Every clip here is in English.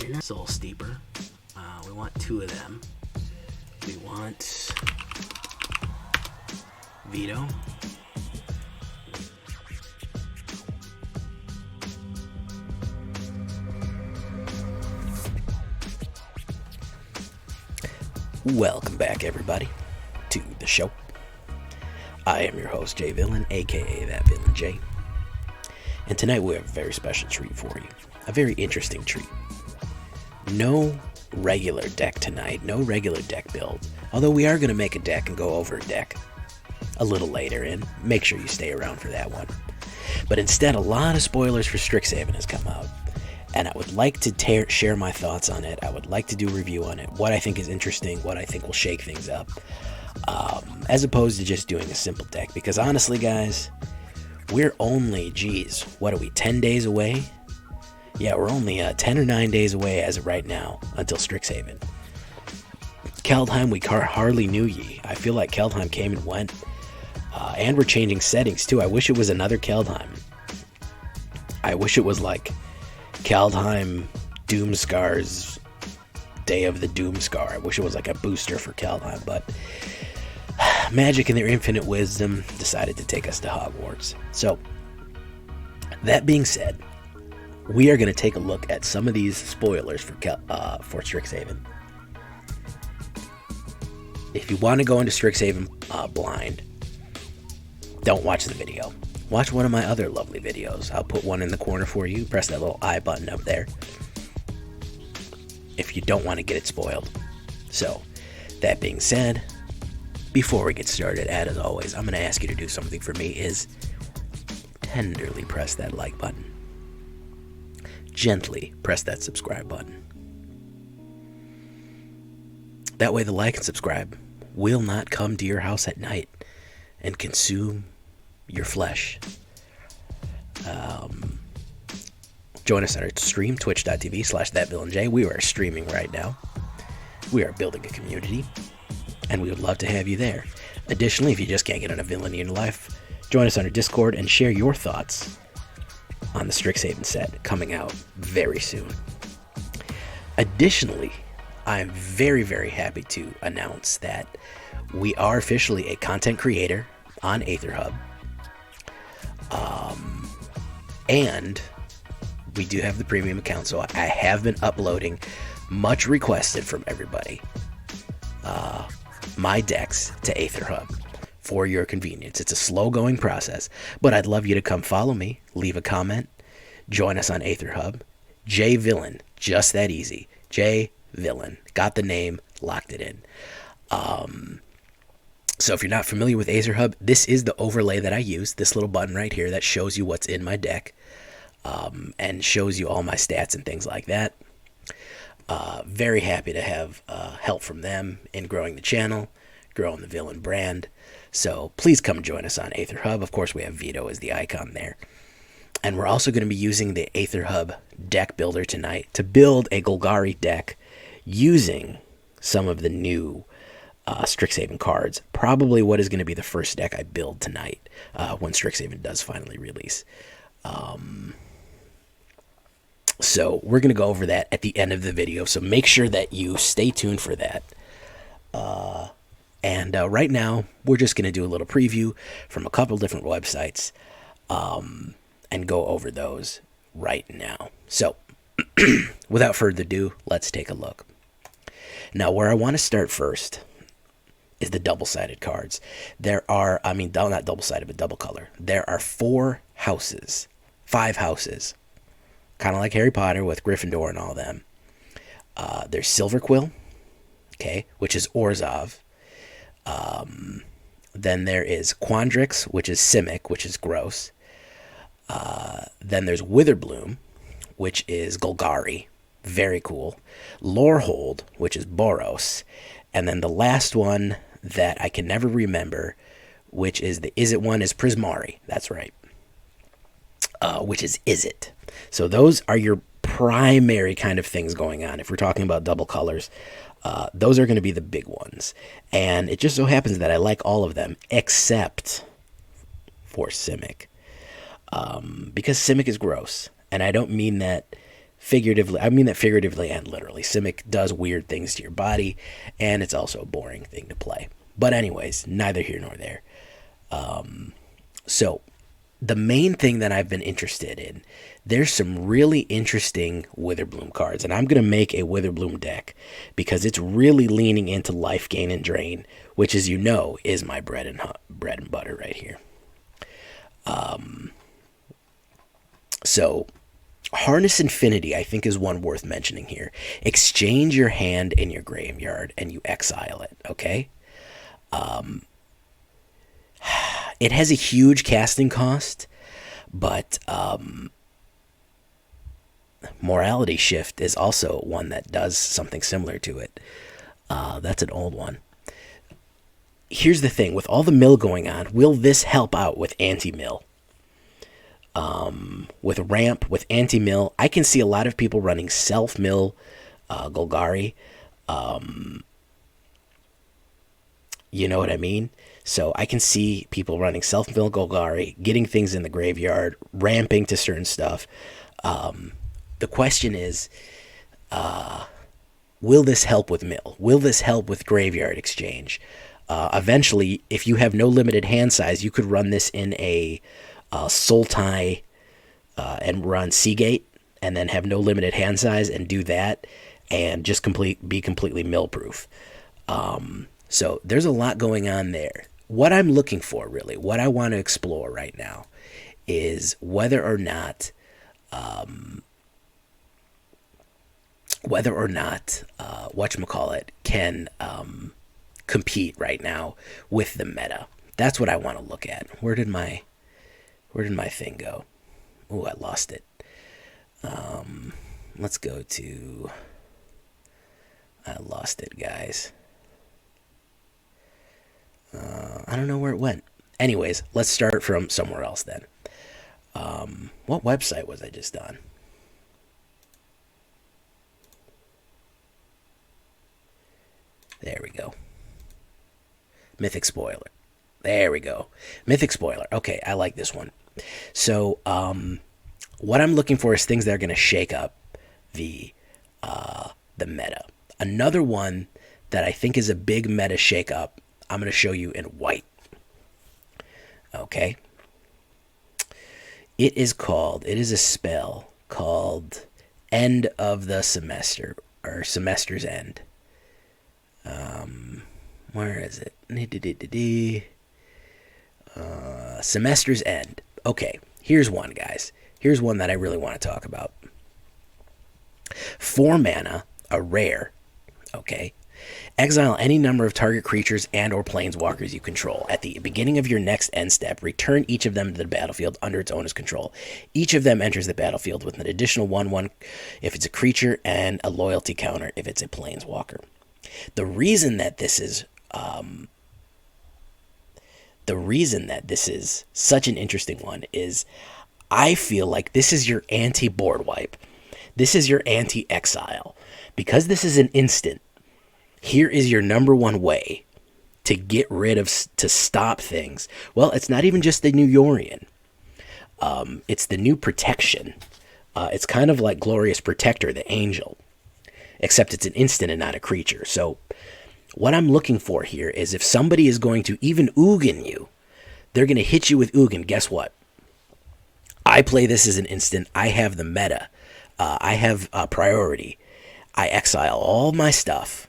It's a little steeper. We want 2 of them. We want Vito. Welcome back, everybody, to the show. I am your host, Jay Villain, aka That Villain Jay. And tonight we have a very special treat for you. A very interesting treat. No regular deck tonight, no regular deck build. Although we are going to make a deck and go over a deck a little later, and make sure you stay around for that one. But instead, a lot of spoilers for Strixhaven has come out. And I would like to share my thoughts on it. I would like to do a review on it, what I think is interesting, what I think will shake things up, as opposed to just doing a simple deck. Because honestly, guys, we're only, 10 days away? Yeah, we're only 10 or 9 days away as of right now until Strixhaven. Kaldheim, we hardly knew ye. I feel like Kaldheim came and went. And we're changing settings, too. I wish it was another Kaldheim. I wish it was like Kaldheim Doomscar's Day of the Doomscar. I wish it was like a booster for Kaldheim, but Magic in their infinite wisdom decided to take us to Hogwarts. So, that being said, we are going to take a look at some of these spoilers for Strixhaven. If you want to go into Strixhaven blind, don't watch the video. Watch one of my other lovely videos. I'll put one in the corner for you. Press that little I button up there if you don't want to get it spoiled. So, that being said, before we get started, as always, I'm going to ask you to do something for me, is tenderly press that like button. Gently press that subscribe button. That way the like and subscribe will not come to your house at night and consume your flesh. Join us on our stream, twitch.tv/thatvillainej. We are streaming right now. We are building a community, and we would love to have you there. Additionally, if you just can't get on a Villainy in your life, join us on our Discord and share your thoughts on the Strixhaven set coming out very soon. Additionally, I'm very, very happy to announce that we are officially a content creator on AetherHub. And we do have the premium account, so I have been uploading, much requested from everybody, my decks to AetherHub for your convenience. It's a slow-going process, but I'd love you to come follow me, leave a comment, join us on AetherHub. J Villain, just that easy. J Villain, got the name, locked it in. So if you're not familiar with AetherHub, this is the overlay that I use, this little button right here that shows you what's in my deck, and shows you all my stats and things like that. Very happy to have help from them in growing the channel, growing the Villain brand. So please come join us on AetherHub. Of course, we have Vito as the icon there. And we're also going to be using the AetherHub deck builder tonight to build a Golgari deck using some of the new Strixhaven cards. Probably what is going to be the first deck I build tonight when Strixhaven does finally release. So we're going to go over that at the end of the video, so make sure that you stay tuned for that. And right now, we're just going to do a little preview from a couple different websites and go over those right now. So, without further ado, let's take a look. Now, where I want to start first is the double-sided cards. There are, not double-sided, but double color. There are 5 houses, kind of like Harry Potter with Gryffindor and all them. There's Silverquill, okay, which is Orzhov. Then there is Quandrix, which is Simic, which is gross. Then there's Witherbloom, which is Golgari, very cool. Lorehold, which is Boros. And then the last one that I can never remember, which is the Izzet one, is Prismari. That's right. Which is Izzet. So those are your primary kind of things going on. If we're talking about double colors, those are going to be the big ones. And it just so happens that I like all of them, except for Simic. Because Simic is gross. And I don't mean that figuratively. I mean that figuratively and literally. Simic does weird things to your body, and it's also a boring thing to play. But anyways, neither here nor there. So the main thing that I've been interested in, there's some really interesting Witherbloom cards, and I'm going to make a Witherbloom deck because it's really leaning into life gain and drain, which, as you know, is my bread and butter right here. So Harness Infinity, I think, is one worth mentioning here. Exchange your hand in your graveyard and you exile it, okay? It has a huge casting cost, but Morality Shift is also one that does something similar to it. That's an old one. Here's the thing. With all the mill going on, will this help out with anti-mill? With ramp, with anti-mill, I can see a lot of people running self-mill Golgari. You know what I mean? So I can see people running self-mill Golgari, getting things in the graveyard, ramping to certain stuff. The question is, will this help with mill? Will this help with graveyard exchange? Eventually, if you have no limited hand size, you could run this in a Sultai and run Seagate, and then have no limited hand size and do that, and just be completely mill proof. So there's a lot going on there. What I'm looking for, really, what I want to explore right now, is whether or not whatchamacallit can compete right now with the meta. That's what I want to look at. Where did my thing go? Oh, I lost it. Let's go to... I lost it, guys. I don't know where it went. Anyways, let's start from somewhere else then. What website was I just on? There we go. Mythic Spoiler. There we go. Mythic Spoiler. Okay, I like this one. So, what I'm looking for is things that are going to shake up the meta. Another one that I think is a big meta shakeup, I'm going to show you in white. Okay. It is a spell called End of the Semester, or Semester's End. Where is it? Semester's End. Okay, here's one, guys. Here's one that I really want to talk about. 4 mana, a rare. Okay. Exile any number of target creatures and or planeswalkers you control. At the beginning of your next end step, return each of them to the battlefield under its owner's control. Each of them enters the battlefield with an additional 1/1 if it's a creature and a loyalty counter if it's a planeswalker. The reason that this is such an interesting one is I feel like this is your anti-board wipe. This is your anti-exile. Because this is an instant, here is your number one way to get rid of, to stop things. Well, it's not even just the new Yorion. It's the new protection. It's kind of like Glorious Protector, the angel. Except it's an instant and not a creature. So what I'm looking for here is if somebody is going to even Ugin you, they're going to hit you with Ugin. Guess what? I play this as an instant. I have the meta. I have priority. I exile all my stuff.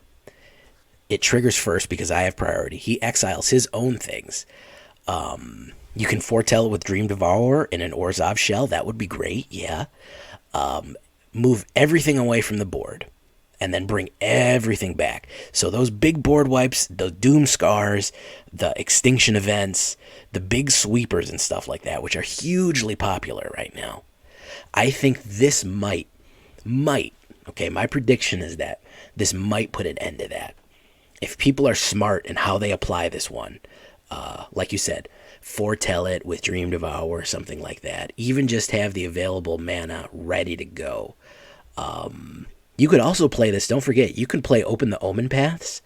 It triggers first because I have priority. He exiles his own things. You can foretell it with Dream Devourer in an Orzhov shell. That would be great, yeah. Move everything away from the board. And then bring everything back. So those big board wipes, the Doom Scars, the Extinction Events, the big sweepers and stuff like that, which are hugely popular right now. I think this might, okay, my prediction is that this might put an end to that. If people are smart in how they apply this one, like you said, foretell it with Dream Devour or something like that. Even just have the available mana ready to go. You could also play this, don't forget, you can play Open the Omen Paths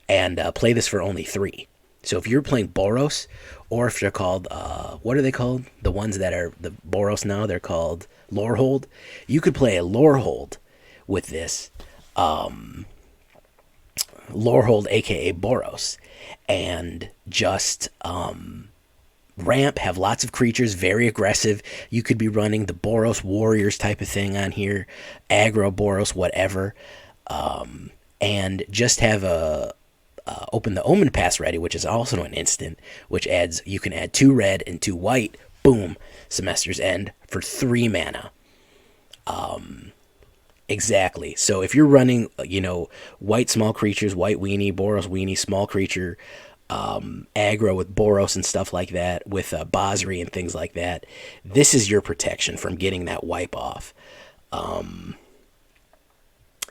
and play this for only 3. So if you're playing Boros, or if they're called, what are they called? The ones that are the Boros now, they're called Lorehold. You could play a Lorehold with this. Lorehold, aka Boros, and just ramp, have lots of creatures, very aggressive. You could be running the Boros Warriors type of thing on here, aggro Boros, whatever, and just have a open the Omen Pass ready, which is also an instant, which adds, you can add 2 red and 2 white, boom, Semester's End for 3 mana. Exactly. So if you're running, white small creatures, white weenie, Boros weenie, small creature, aggro with Boros and stuff like that, with Basri and things like that, this is your protection from getting that wipe off.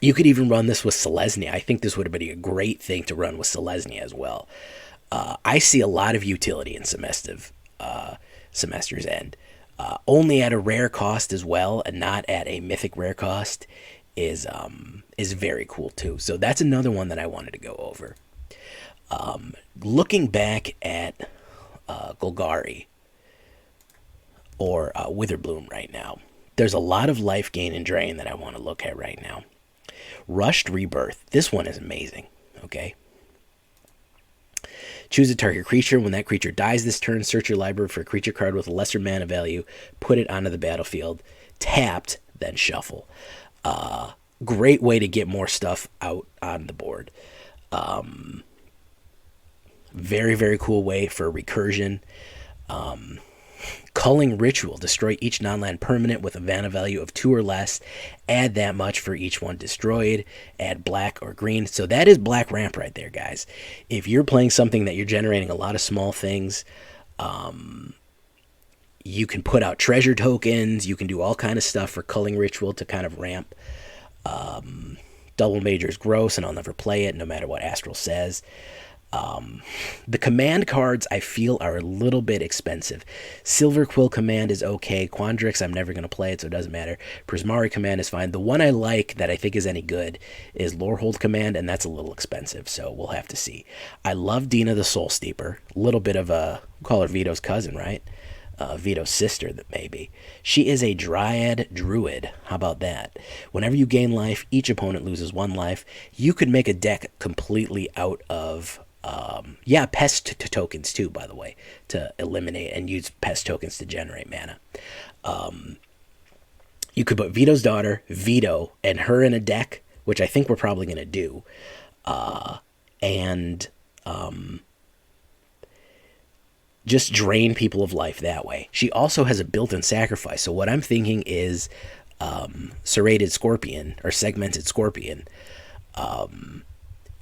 You could even run this with Selesnya. I think this would have been a great thing to run with Selesnya as well. I see a lot of utility in Semester's End. Only at a rare cost as well, and not at a mythic rare cost, is very cool too. So that's another one that I wanted to go over. Looking back at Golgari or Witherbloom right now, there's a lot of life gain and drain that I want to look at right now. Rushed Rebirth. This one is amazing. Okay. Choose a target creature. When that creature dies this turn, search your library for a creature card with a lesser mana value. Put it onto the battlefield. Tapped, then shuffle. Great way to get more stuff out on the board. Very, very cool way for recursion. Culling Ritual. Destroy each non-land permanent with a mana value of 2 or less. Add that much for each one destroyed. Add black or green. So that is black ramp right there, guys. If you're playing something that you're generating a lot of small things, you can put out treasure tokens. You can do all kind of stuff for Culling Ritual to kind of ramp. Double Major is gross, and I'll never play it, no matter what Astral says. The command cards I feel are a little bit expensive. Silver Quill command is okay. Quandrix, I'm never going to play it, so it doesn't matter. Prismari command is fine. The one I like that I think is any good is Lorehold command, and that's a little expensive, so we'll have to see. I love Dina the Soul Steeper. A little bit of a, we'll call her Vito's cousin, right? Vito's sister, that maybe. She is a Dryad Druid. How about that? Whenever you gain life, each opponent loses 1 life. You could make a deck completely out of pest tokens too, by the way, to eliminate, and use pest tokens to generate mana. You could put Vito's daughter, Vito, and her in a deck, which I think we're probably going to do, and just drain people of life that way. She also has a built-in sacrifice, so what I'm thinking is Serrated Scorpion, or Segmented Scorpion,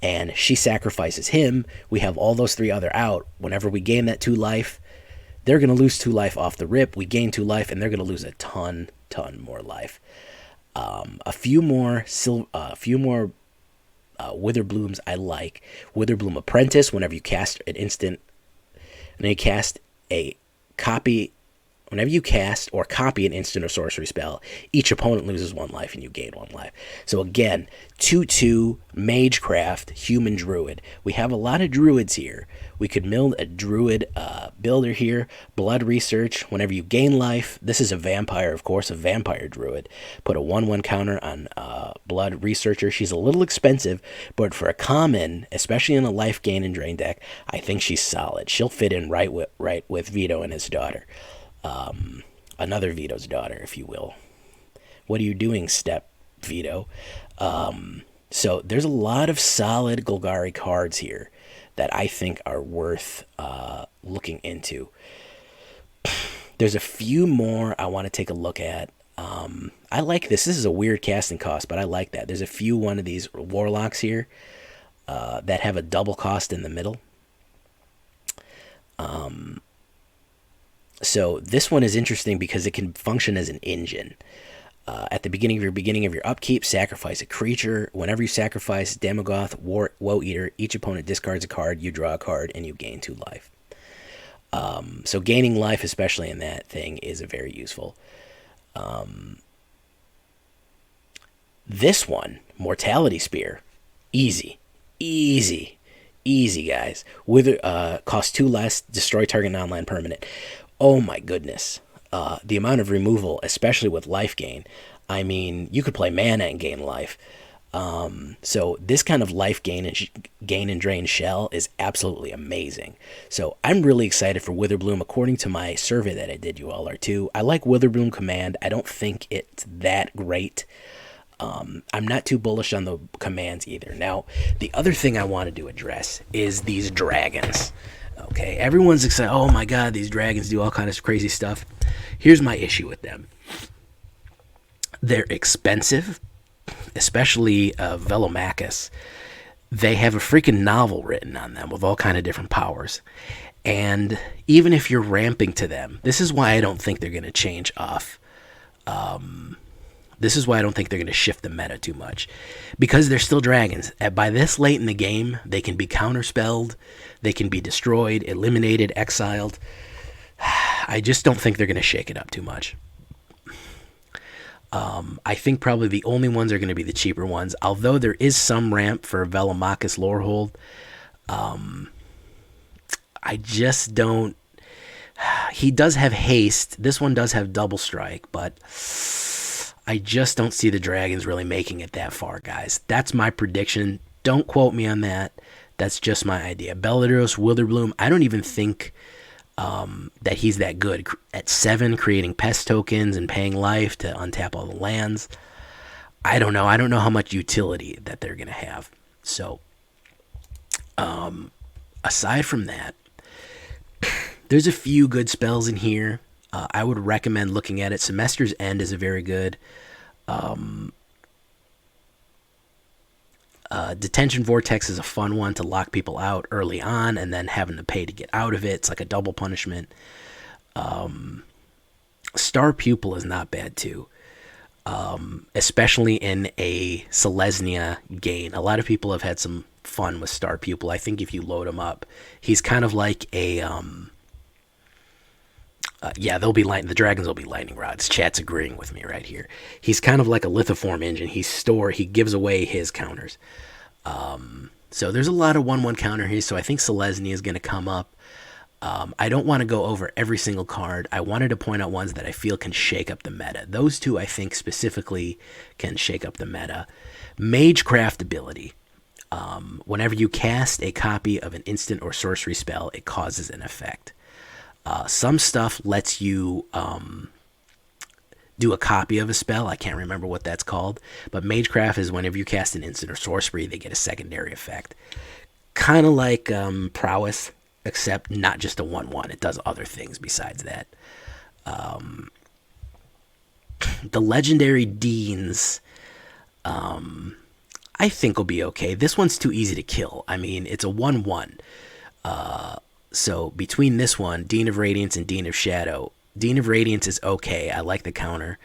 and she sacrifices him. We have all those 3 other out. Whenever we gain that 2 life, they're going to lose 2 life off the rip. We gain 2 life, and they're going to lose a ton more life. A few more Witherblooms I like. Witherbloom Apprentice. Whenever you cast an instant, and you cast a copy. Whenever you cast or copy an instant or sorcery spell, each opponent loses 1 life and you gain 1 life. So again, 2/2 Magecraft Human Druid. We have a lot of druids here. We could build a druid builder here. Blood Research. Whenever you gain life, this is a vampire, of course, a vampire druid. Put a 1/1 counter on Blood Researcher. She's a little expensive, but for a common, especially in a life gain and drain deck, I think she's solid. She'll fit in right with Vito and his daughter. Another Vito's daughter, if you will. What are you doing, Step Vito? So there's a lot of solid Golgari cards here that I think are worth looking into. There's a few more I want to take a look at. I like this. This is a weird casting cost, but I like that. There's a few one of these Warlocks here that have a double cost in the middle. So this one is interesting because it can function as an engine. At the beginning of your upkeep, sacrifice a creature. Whenever you sacrifice Damogoth, Woe Eater, each opponent discards a card, you draw a card, and you gain 2 life. So gaining life, especially in that thing, is very useful. This one, Mortality Spear, easy. Easy, guys. Wither cost 2 less, destroy target non-land permanent. Oh my goodness. The amount of removal, especially with life gain. I mean, you could play mana and gain life. So this kind of life gain and drain shell is absolutely amazing. So I'm really excited for Witherbloom. According to my survey that I did, you all are too. I like Witherbloom command. I don't think it's that great. I'm not too bullish on the commands either. Now, the other thing I wanted to address is these dragons. Okay, everyone's excited. Oh my god, these dragons do all kinds of crazy stuff. Here's my issue with them. They're expensive, especially Velomachus. They have a freaking novel written on them with all kind of different powers. And even if you're ramping to them, this is why I don't think they're going to change off. This is why I don't think they're going to shift the meta too much. Because they're still dragons. By this late in the game, they can be counterspelled. They can be destroyed, eliminated, exiled. I just don't think they're going to shake it up too much. I think probably the only ones are going to be the cheaper ones. Although there is some ramp for Velomachus Lorehold. I just don't... He does have haste. This one does have double strike, but... I just don't see the dragons really making it that far, guys. That's my prediction. Don't quote me on that. That's just my idea. Belladeros, Witherbloom, I don't even think that he's that good. At 7, creating pest tokens and paying life to untap all the lands. I don't know. I don't know how much utility that they're going to have. So, aside from that, there's a few good spells in here. I would recommend looking at it. Semester's End is a very good. Detention Vortex is a fun one to lock people out early on and then having to pay to get out of it. It's like a double punishment. Star Pupil is not bad too. Especially in a Selesnya gain. A lot of people have had some fun with Star Pupil. I think if you load him up, he's kind of like a... the dragons will be lightning rods. Chat's agreeing with me right here. He's kind of like a lithoform engine. He gives away his counters. So there's a lot of 1/1 counter here. So I think Selesnya is going to come up. I don't want to go over every single card. I wanted to point out ones that I feel can shake up the meta. Those two I think specifically can shake up the meta. Magecraft ability. Whenever you cast a copy of an instant or sorcery spell, it causes an effect. Some stuff lets you do a copy of a spell. I can't remember what that's called. But Magecraft is whenever you cast an instant or sorcery, they get a secondary effect. Kind of like Prowess, except not just a 1/1. It does other things besides that. The Legendary Deans, I think will be okay. This one's too easy to kill. I mean, it's a 1/1. So between this one, Dean of Radiance and Dean of Shadow, Dean of Radiance is okay. I like the counter.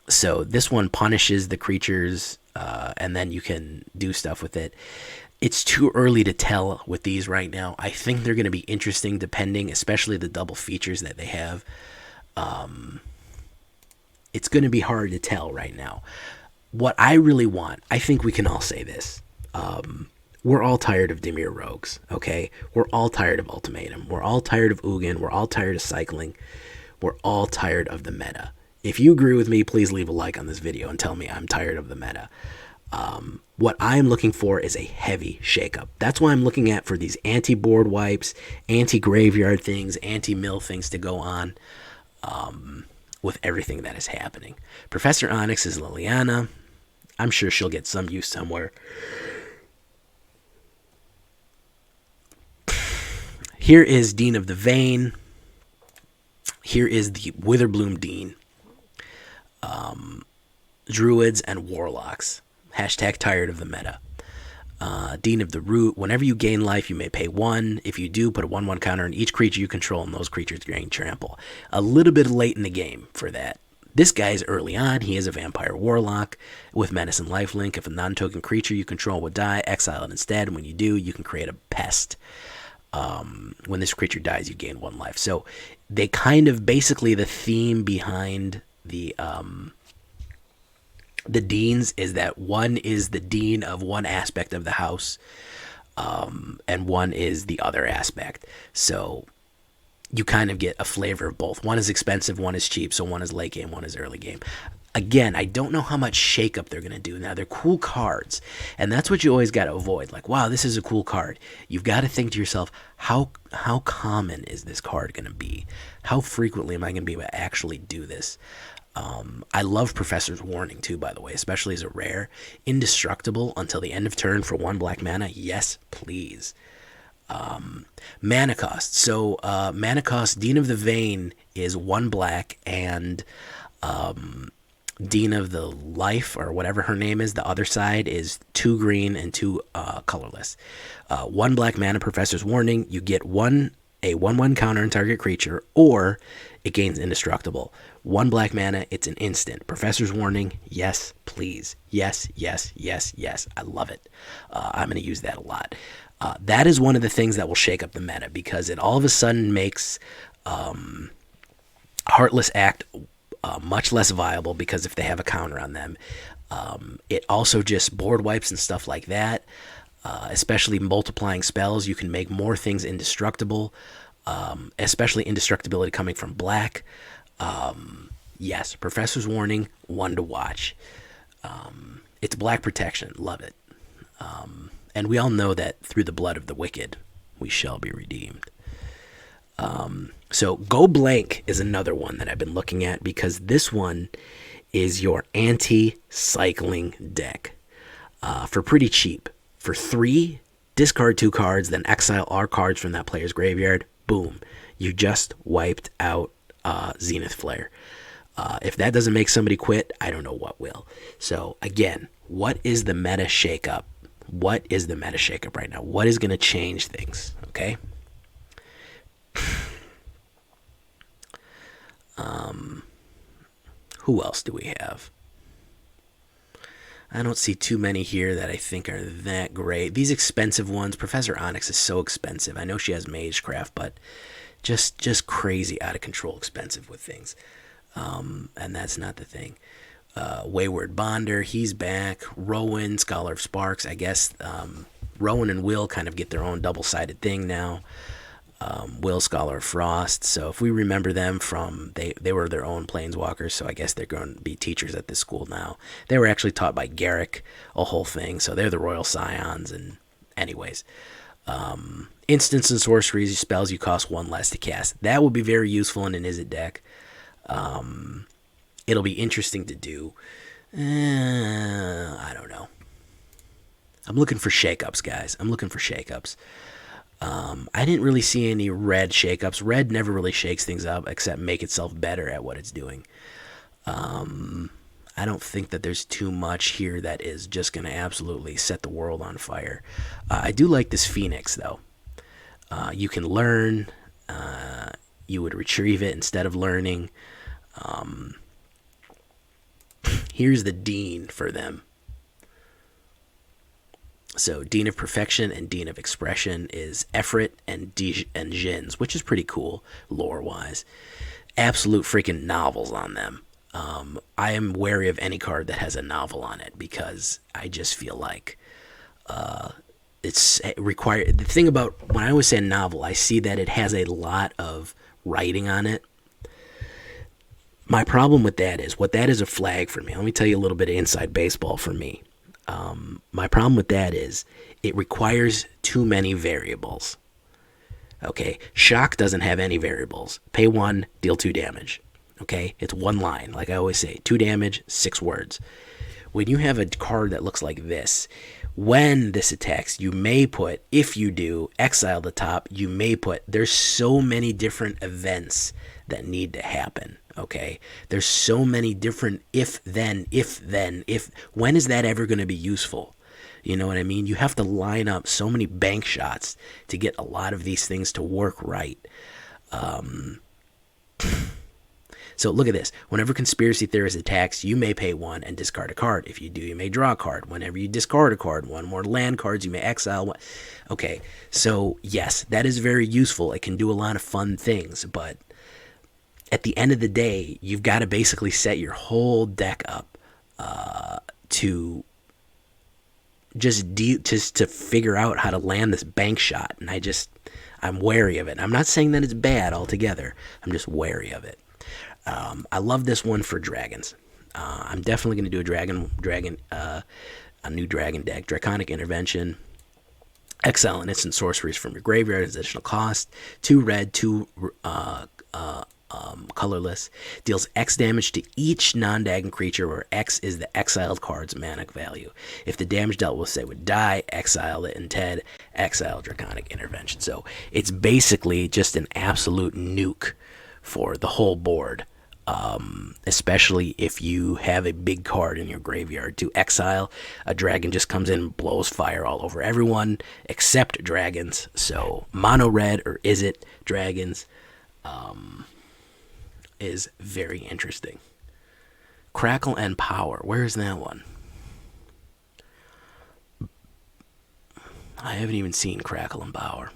So this one punishes the creatures, and then you can do stuff with it. It's too early to tell with these right now. I think they're going to be interesting depending, especially the double features that they have. It's going to be hard to tell right now. What I really want, I think we can all say this. We're all tired of Dimir Rogues, okay? We're all tired of Ultimatum. We're all tired of Ugin. We're all tired of cycling. We're all tired of the meta. If you agree with me, please leave a like on this video and tell me I'm tired of the meta. What I'm looking for is a heavy shakeup. That's why I'm looking at for these anti-board wipes, anti-graveyard things, anti-mill things to go on with everything that is happening. Professor Onyx is Liliana. I'm sure she'll get some use somewhere. Here is Dean of the Vein. Here is the Witherbloom Dean. Druids and Warlocks. Hashtag tired of the meta. Dean of the Root. Whenever you gain life, you may pay 1. If you do, put a 1/1 counter on each creature you control, and those creatures gain trample. A little bit late in the game for that. This guy is early on. He is a Vampire Warlock with Menace and Lifelink. If a non-token creature you control would die, exile it instead. And when you do, you can create a pest. When this creature dies, you gain 1 life. So they kind of basically the theme behind the the deans is that one is the dean of one aspect of the house, and one is the other aspect. So you kind of get a flavor of both. One is expensive, one is cheap. So one is late game, one is early game. Again, I don't know how much shakeup they're going to do. Now, they're cool cards, and that's what you always got to avoid. Like, wow, this is a cool card. You've got to think to yourself, how common is this card going to be? How frequently am I going to be able to actually do this? I love Professor's Warning, too, by the way, especially as a rare. Indestructible until the end of turn for 1 black mana. Yes, please. Mana cost. So, mana cost, Dean of the Vein is 1 black, and Dean of the Life, or whatever her name is, the other side, is 2 green and 2 colorless. 1 black mana, Professor's Warning. You get a 1/1 counter on target creature, or it gains indestructible. 1 black mana, it's an instant. Professor's Warning, yes, please. Yes, yes, yes, yes. I love it. I'm going to use that a lot. That is one of the things that will shake up the meta, because it all of a sudden makes Heartless Act much less viable, because if they have a counter on them, it also just board wipes and stuff like that. Especially multiplying spells, you can make more things indestructible, especially indestructibility coming from black. Yes, Professor's Warning, one to watch. It's black protection, love it. And we all know that through the blood of the wicked, we shall be redeemed. So Go Blank is another one that I've been looking at, because this one is your anti-cycling deck for pretty cheap. For 3, discard 2 cards, then exile all cards from that player's graveyard. Boom. You just wiped out Zenith Flare. If that doesn't make somebody quit, I don't know what will. So, again, what is the meta shakeup? What is the meta shakeup right now? What is going to change things? Okay? Who else do we have? I don't see too many here that I think are that great. These expensive ones, Professor Onyx is so expensive. I know she has Magecraft, but just crazy, out of control expensive with things. And that's not the thing. Wayward Bonder, he's back. Rowan, Scholar of Sparks. I guess Rowan and Will kind of get their own double-sided thing now. Will, Scholar of Frost. So if we remember them from, they were their own planeswalkers, so I guess they're going to be teachers at this school now. They were actually taught by Garrick, a whole thing, so they're the Royal Scions. And anyways, instants and sorceries, spells you cost 1 less to cast. That will be very useful in an Izzet deck. It'll be interesting to do. I don't know. I'm looking for shakeups, guys. I'm looking for shakeups. I didn't really see any red shakeups. Red never really shakes things up except make itself better at what it's doing. I don't think that there's too much here that is just going to absolutely set the world on fire. I do like this Phoenix, though. You can learn. You would retrieve it instead of learning. Here's the Dean for them. So Dean of Perfection and Dean of Expression is Efrit and Jins, which is pretty cool lore-wise. Absolute freaking novels on them. I am wary of any card that has a novel on it, because I just feel like it's required. The thing about, when I always say a novel, I see that it has a lot of writing on it. My problem with that is, what that is a flag for me. Let me tell you a little bit of inside baseball for me. My problem with that is it requires too many variables. Okay, Shock doesn't have any variables. Pay 1, deal 2 damage. Okay, it's 1 line, like I always say, 2 damage, 6 words. When you have a card that looks like this, when this attacks, you may put, if you do, exile the top, you may put, there's so many different events that need to happen. Okay, there's so many different if, then, when is that ever going to be useful? You know what I mean? You have to line up so many bank shots to get a lot of these things to work right. So look at this. Whenever Conspiracy Theorist attacks, you may pay 1 and discard a card. If you do, you may draw a card. Whenever you discard a card, 1 more land cards, you may exile 1. Okay, so yes, that is very useful. It can do a lot of fun things, but at the end of the day, you've got to basically set your whole deck up to just to figure out how to land this bank shot, and I'm wary of it. I'm not saying that it's bad altogether. I'm just wary of it. I love this one for dragons. I'm definitely going to do a new dragon deck. Draconic Intervention. Exile and instant sorceries from your graveyard as additional cost. 2 red, 2 colorless. Deals X damage to each non-dragon creature where X is the exiled card's mana value. If the damage dealt with, say, would die, exile it, instead exile Draconic Intervention. So it's basically just an absolute nuke for the whole board. Especially if you have a big card in your graveyard. To exile, a dragon just comes in and blows fire all over everyone except dragons. So mono red, or is it dragons, is very interesting. Crackle and Power. Where's that one? I haven't even seen Crackle and Power.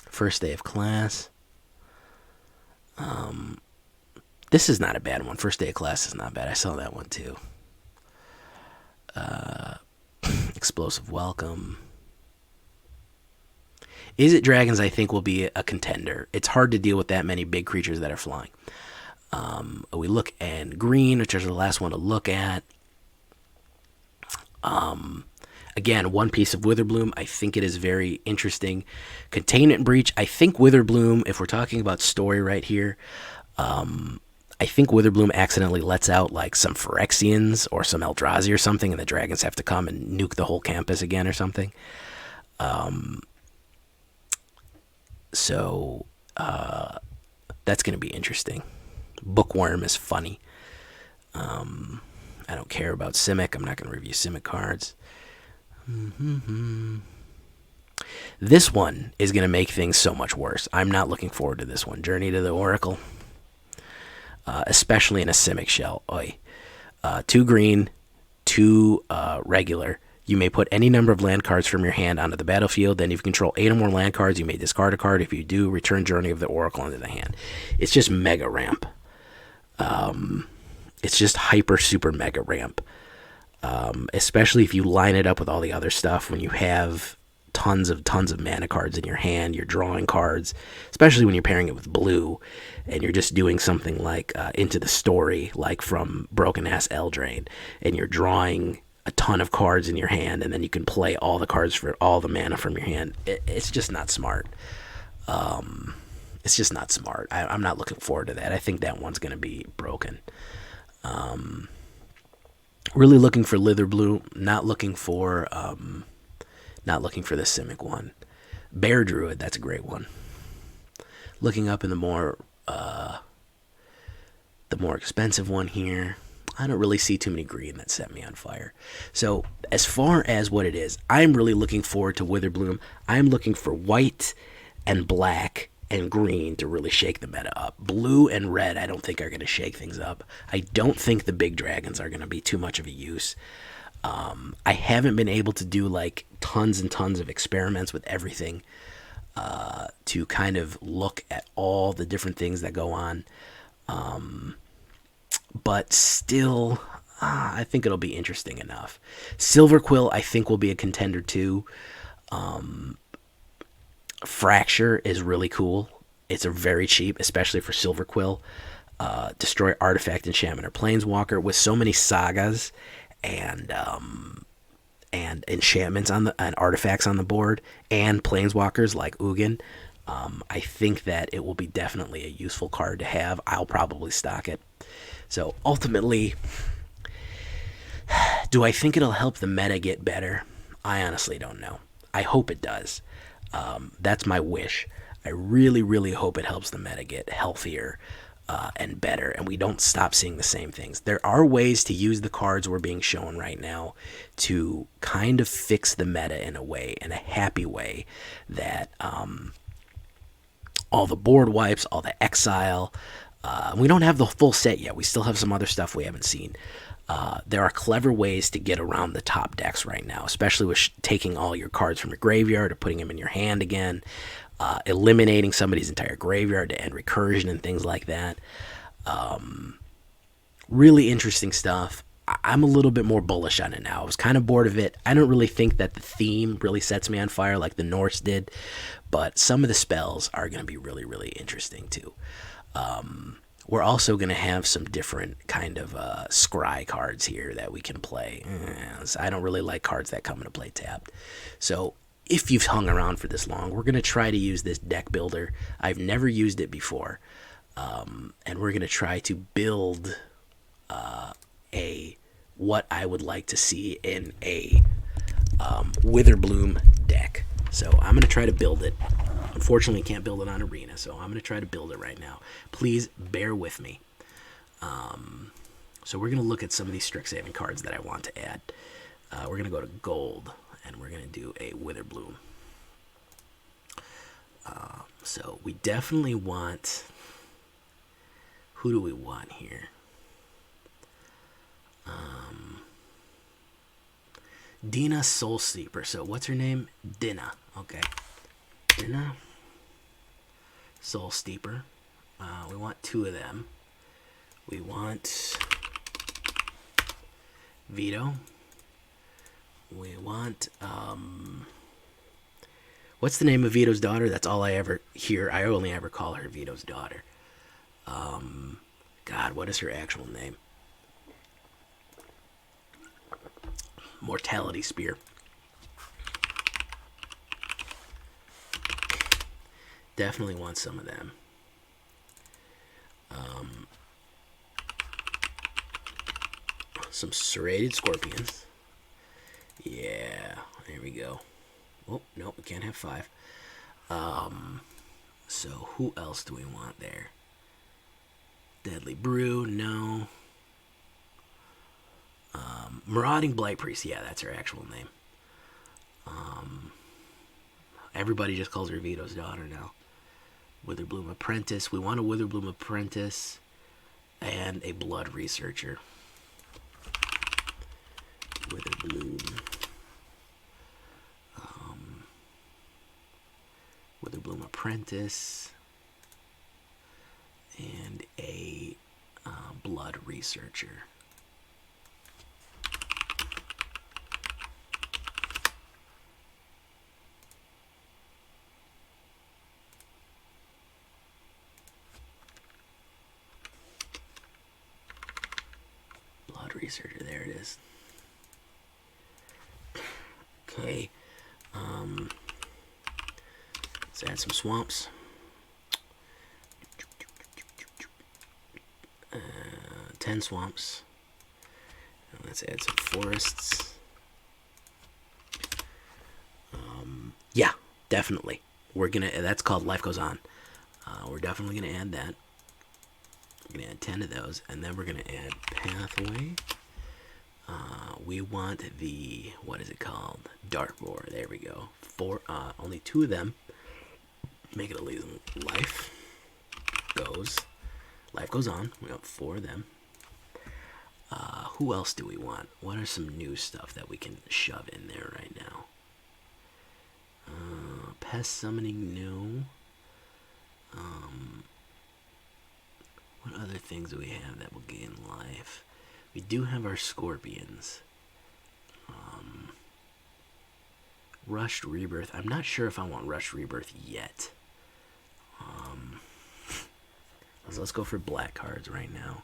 First day of class. This is not a bad one. First day of class is not bad. I saw that one too. Explosive Welcome. Is it dragons? I think will be a contender. It's hard to deal with that many big creatures that are flying. We look at green, which is the last one to look at. Again, one piece of Witherbloom. I think it is very interesting. Containment Breach. I think Witherbloom, if we're talking about story right here, I think Witherbloom accidentally lets out like some Phyrexians or some Eldrazi or something, and the dragons have to come and nuke the whole campus again or something. So that's going to be interesting. Bookworm is funny. I don't care about Simic. I'm not going to review Simic cards. This one is going to make things so much worse. I'm not looking forward to this one. Journey to the Oracle. Especially in a Simic shell. 2 green, 2 regular. You may put any number of land cards from your hand onto the battlefield. Then if you control 8 or more land cards, you may discard a card. If you do, return Journey of the Oracle into the hand. It's just mega ramp. It's just hyper super mega ramp. Especially if you line it up with all the other stuff. When you have tons of mana cards in your hand, you're drawing cards, especially when you're pairing it with blue, and you're just doing something like Into the Story, like from Broken Ass Eldraine, and you're drawing a ton of cards in your hand, and then you can play all the cards for all the mana from your hand. It's just not smart. It's just not smart. I'm not looking forward to that. I think that one's going to be broken. Really looking for Witherbloom. Not looking for the Simic one. Bear Druid, that's a great one. Looking up in the more expensive one here. I don't really see too many green that set me on fire. So as far as what it is, I'm really looking forward to Witherbloom. I'm looking for white and black and green to really shake the meta up. Blue and red I don't think are going to shake things up. I don't think the big dragons are going to be too much of a use. I haven't been able to do like tons and tons of experiments with everything to kind of look at all the different things that go on. But still, I think it'll be interesting enough. Silver Quill, I think, will be a contender too. Fracture is really cool. It's a very cheap, especially for Silver Quill. Destroy artifact, enchantment, or planeswalker with so many sagas and enchantments and artifacts on the board, and planeswalkers like Ugin. I think that it will be definitely a useful card to have. I'll probably stock it. So ultimately, do I think it'll help the meta get better? I honestly don't know. I hope it does. That's my wish. I really, really hope it helps the meta get healthier and better, and we don't stop seeing the same things. There are ways to use the cards we're being shown right now to kind of fix the meta in a way, in a happy way, that all the board wipes, all the exile, we don't have the full set yet. We still have some other stuff we haven't seen. There are clever ways to get around the top decks right now, especially with taking all your cards from your graveyard or putting them in your hand again, eliminating somebody's entire graveyard to end recursion and things like that. Really interesting stuff. I'm a little bit more bullish on it now. I was kind of bored of it. I don't really think that the theme really sets me on fire like the Norse did, but some of the spells are going to be really, really interesting too. We're also going to have some different kind of scry cards here that we can play. I don't really like cards that come into play tapped. So if you've hung around for this long, we're going to try to use this deck builder. I've never used it before. And we're going to try to build what I would like to see in a Witherbloom deck. So I'm going to try to build it. Unfortunately, can't build it on Arena, so I'm going to try to build it right now. Please bear with me. So we're going to look at some of these Strixhaven cards that I want to add. We're going to go to gold, and we're going to do a Witherbloom. So we definitely want... Who do we want here? Dina Soul Steeper. So what's her name? Dina. Okay. Dina Soul Steeper. We want 2 of them. We want Vito. We want what's the name of Vito's daughter? That's all I ever hear. I only ever call her Vito's daughter. God, what is her actual name? Mortality Spear. Definitely want some of them. Some serrated scorpions. Yeah, there we go. Oh, no, we can't have 5. So who else do we want there? Deadly Brew, no. Marauding Blight Priest, yeah, that's her actual name. Everybody just calls her Vito's daughter now. Witherbloom Apprentice. We want a Witherbloom Apprentice and a Blood Researcher. Witherbloom. Witherbloom Apprentice and a Blood Researcher. Blood Researcher, there it is. Okay. Let's add some swamps. 10 swamps. And let's add some forests. Yeah, definitely. We're gonna. That's called Life Goes On. We're definitely gonna add that. We're gonna add 10 of those, and then we're gonna add Pathway. We want the, what is it called? Dark Roar. There we go. Only 2 of them. Make it a life goes. Life goes on. We got 4 of them. Who else do we want? What are some new stuff that we can shove in there right now? Pest summoning, no. What other things do we have that will gain life? We do have our scorpions. Rushed Rebirth. I'm not sure if I want Rushed Rebirth yet. Let's go for black cards right now.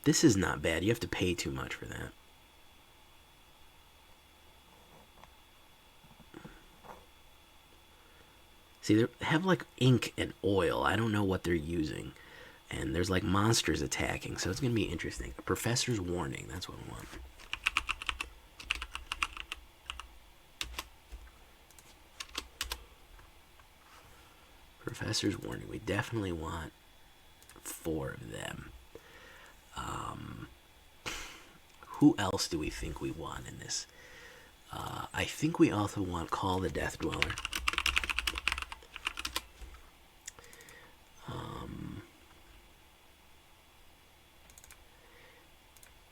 This is not bad. You have to pay too much for that. See, they have like ink and oil. I don't know what they're using. And there's like monsters attacking, so it's going to be interesting. A Professor's Warning, that's what we want. Professor's Warning, we definitely want 4 of them. Who else do we think we want in this? I think we also want Call the Death Dweller.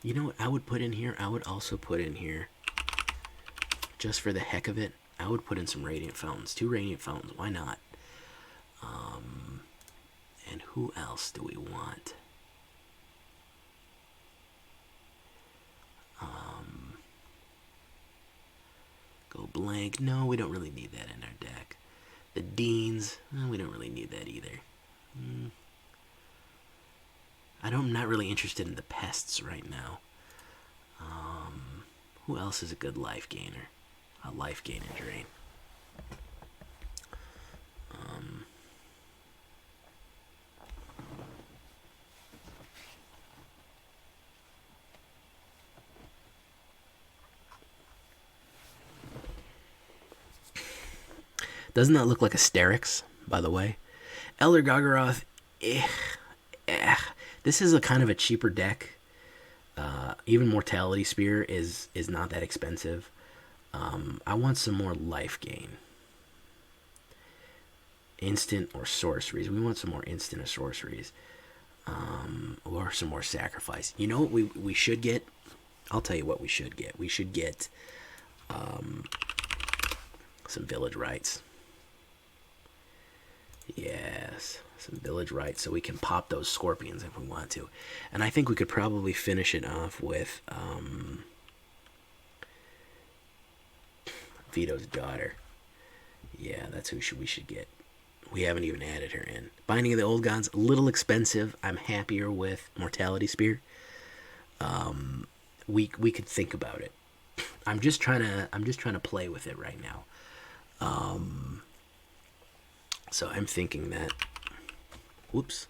You know what I would put in here? I would also put in here just for the heck of it, I would put in some Radiant Fountains. 2 Radiant Fountains, why not? And who else do we want? Go blank. No, we don't really need that in our deck. The Deans, we don't really need that either. I'm not really interested in the pests right now. Who else is a good life gainer? A life gainer drain. Doesn't that look like a Sterix, by the way? Elder Gargaroth, this is a kind of a cheaper deck. Even Mortality Spear is not that expensive. I want some more life gain. Instant or sorceries. We want some more instant or sorceries. Or some more sacrifice. You know what we should get? I'll tell you what we should get. We should get some village rites. Yes, some village rites so we can pop those scorpions if we want to. And I think we could probably finish it off with Vito's daughter. Yeah, that's who we should get. We haven't even added her in. Binding of the Old Gods, a little expensive. I'm happier with Mortality Spear. We could think about it. I'm just trying to play with it right now. So I'm thinking that, whoops,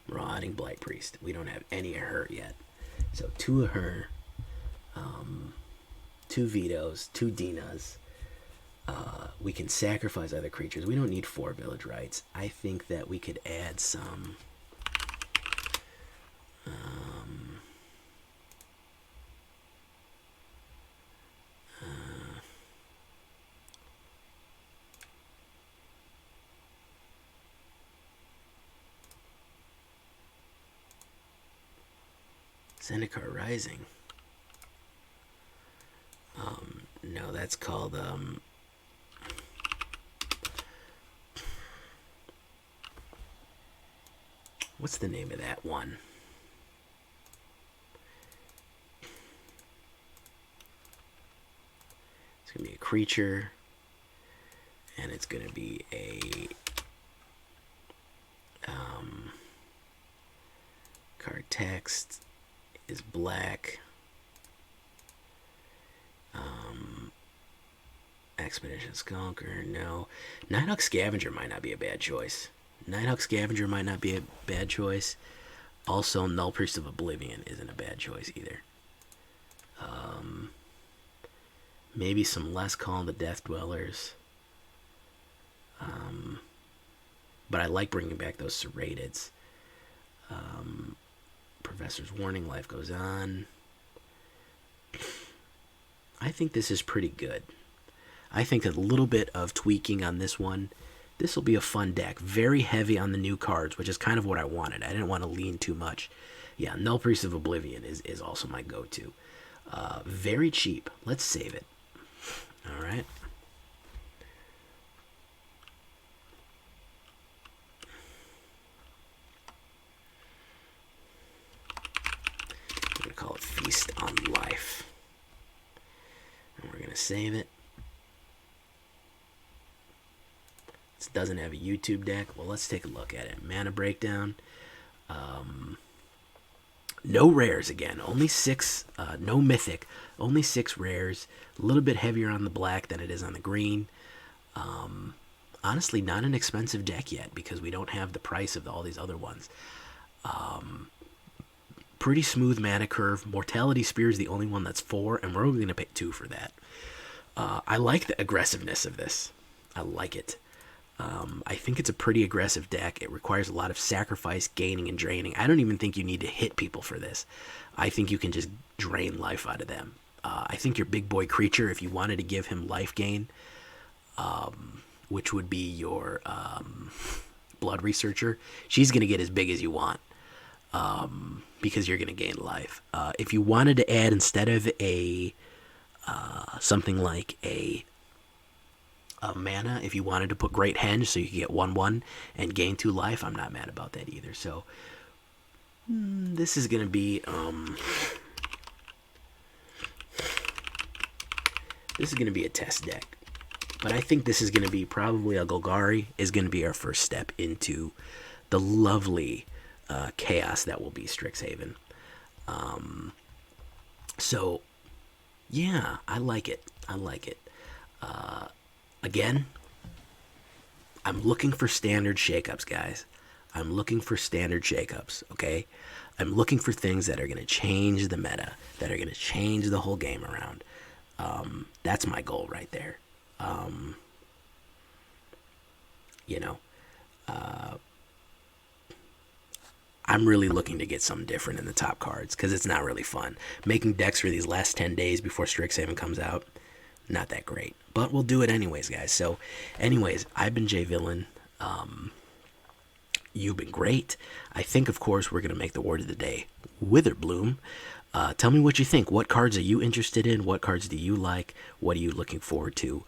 Marauding Blight Priest. We don't have any of her yet. So 2 of her, 2 Vitos, 2 Dinas. We can sacrifice other creatures. We don't need 4 village rites. I think that we could add some Zendikar Rising. No, that's called what's the name of that one? It's gonna be a creature, and it's gonna be a card text is black. Expedition Skulker, no. Nighthawk Scavenger might not be a bad choice. Nighthawk Scavenger might not be a bad choice. Also, Null Priest of Oblivion isn't a bad choice either. Maybe some less Call of the Death Dwellers. But I like bringing back those Serratids. Professor's Warning, Life Goes On. I think this is pretty good. I think a little bit of tweaking on this one. This will be a fun deck. Very heavy on the new cards, which is kind of what I wanted. I didn't want to lean too much. Yeah, Null Priest of Oblivion is also my go-to. Very cheap. Let's save it. All right. I'm going to call it Feast on Life. And we're going to save it. This doesn't have a YouTube deck. Well, let's take a look at it. Mana Breakdown. No rares again. Only 6. No mythic. Only 6 rares. A little bit heavier on the black than it is on the green. Honestly, not an expensive deck yet because we don't have the price of all these other ones. Pretty smooth mana curve. Mortality Spear is the only one that's 4, and we're only going to pay 2 for that. I like the aggressiveness of this. I like it. I think it's a pretty aggressive deck. It requires a lot of sacrifice, gaining, and draining. I don't even think you need to hit people for this. I think you can just drain life out of them. I think your big boy creature, if you wanted to give him life gain, which would be your Blood Researcher, she's going to get as big as you want. because you're going to gain life. If you wanted to add, instead of a something like a mana, if you wanted to put Great Henge so you could get 1/1 and gain 2 life, I'm not mad about that either. So this is going to be a test deck. But I think this is going to be probably a Golgari is going to be our first step into the lovely chaos that will be Strixhaven. So, yeah, I like it. Again, I'm looking for standard shakeups, guys. I'm looking for standard shakeups, okay? I'm looking for things that are going to change the meta, that are going to change the whole game around. That's my goal right there. I'm really looking to get something different in the top cards because it's not really fun. Making decks for these last 10 days before Strixhaven comes out, not that great. But we'll do it anyways, guys. So, anyways, I've been Jay Villain. You've been great. I think, of course, we're going to make the word of the day Witherbloom. Tell me what you think. What cards are you interested in? What cards do you like? What are you looking forward to?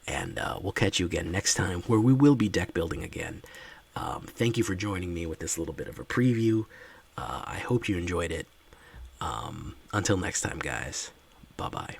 And we'll catch you again next time where we will be deck building again. Thank you for joining me with this little bit of a preview. I hope you enjoyed it. Until next time, guys. Bye-bye.